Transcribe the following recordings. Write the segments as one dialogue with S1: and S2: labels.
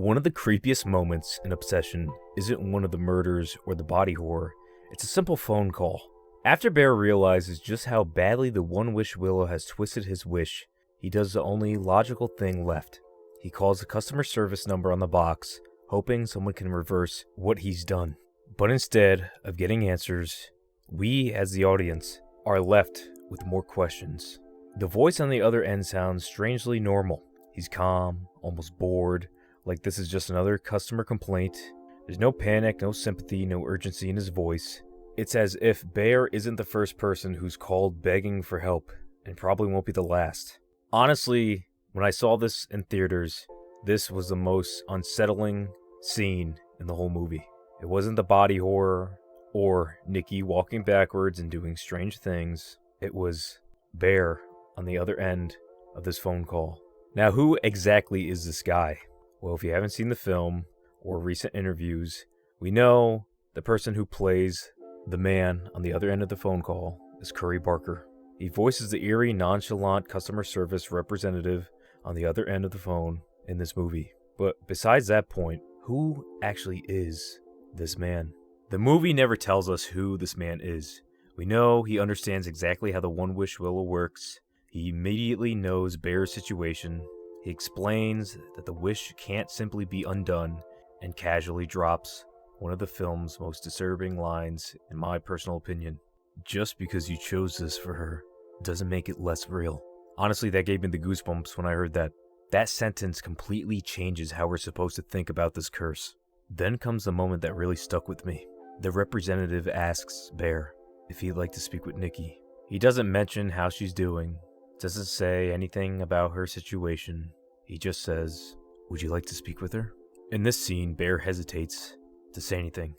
S1: One of the creepiest moments in Obsession isn't one of the murders or the body horror, it's a simple phone call. After Bear realizes just how badly the One-Wish Willow has twisted his wish, he does the only logical thing left. He calls the customer service number on the box, hoping someone can reverse what he's done. But instead of getting answers, we as the audience are left with more questions. The voice on the other end sounds strangely normal. He's calm, almost bored, like this is just another customer complaint. There's no panic, no sympathy, no urgency in his voice. It's as if Bear isn't the first person who's called begging for help, and probably won't be the last. Honestly, when I saw this in theaters, this was the most unsettling scene in the whole movie. It wasn't the body horror, or Nikki walking backwards and doing strange things. It was Bear on the other end of this phone call. Now, who exactly is this guy? Well, if you haven't seen the film or recent interviews, we know the person who plays the man on the other end of the phone call is Curry Barker. He voices the eerie, nonchalant customer service representative on the other end of the phone in this movie. But besides that point, who actually is this man? The movie never tells us who this man is. We know he understands exactly how the One-Wish Willow works. He immediately knows Bear's situation. He explains that the wish can't simply be undone, and casually drops one of the film's most disturbing lines, in my personal opinion. Just because you chose this for her doesn't make it less real. Honestly, that gave me the goosebumps when I heard that. That sentence completely changes how we're supposed to think about this curse. Then comes the moment that really stuck with me. The representative asks Bear if he'd like to speak with Nikki. He doesn't mention how she's doing, doesn't say anything about her situation. He just says, "Would you like to speak with her?" In this scene, Bear hesitates to say anything,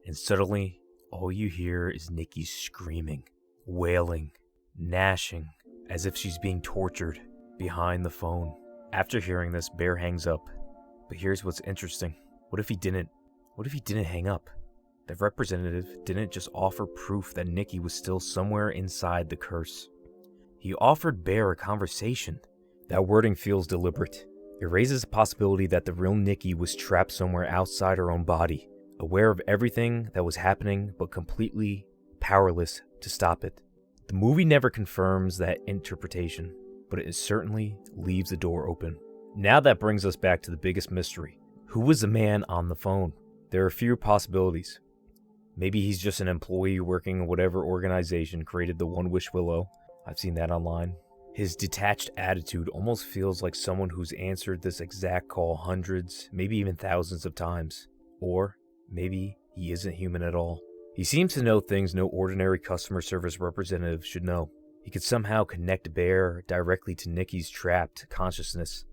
S1: and suddenly, all you hear is Nikki screaming, wailing, gnashing, as if she's being tortured behind the phone. After hearing this, Bear hangs up. But here's what's interesting. What if he didn't? What if he didn't hang up? The representative didn't just offer proof that Nikki was still somewhere inside the curse. He offered Bear a conversation. That wording feels deliberate. It raises the possibility that the real Nikki was trapped somewhere outside her own body, aware of everything that was happening but completely powerless to stop it. The movie never confirms that interpretation, but it certainly leaves the door open. Now that brings us back to the biggest mystery. Who was the man on the phone? There are a few possibilities. Maybe he's just an employee working in whatever organization created the One-Wish Willow. I've seen that online. His detached attitude almost feels like someone who's answered this exact call hundreds, maybe even thousands of times. Or maybe he isn't human at all. He seems to know things no ordinary customer service representative should know. He could somehow connect Bear directly to Nikki's trapped consciousness,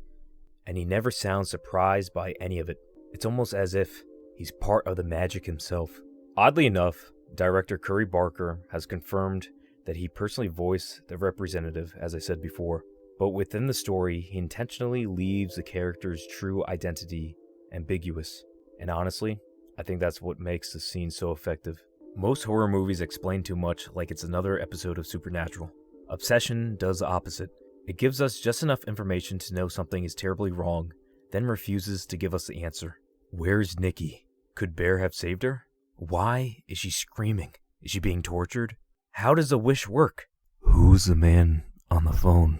S1: and he never sounds surprised by any of it. It's almost as if he's part of the magic himself. Oddly enough, director Curry Barker has confirmed that he personally voiced the representative, as I said before, but within the story, he intentionally leaves the character's true identity ambiguous. And honestly, I think that's what makes the scene so effective. Most horror movies explain too much like it's another episode of Supernatural. Obsession does the opposite. It gives us just enough information to know something is terribly wrong, then refuses to give us the answer. Where's Nikki? Could Bear have saved her? Why is she screaming? Is she being tortured? How does a wish work? Who's the man on the phone?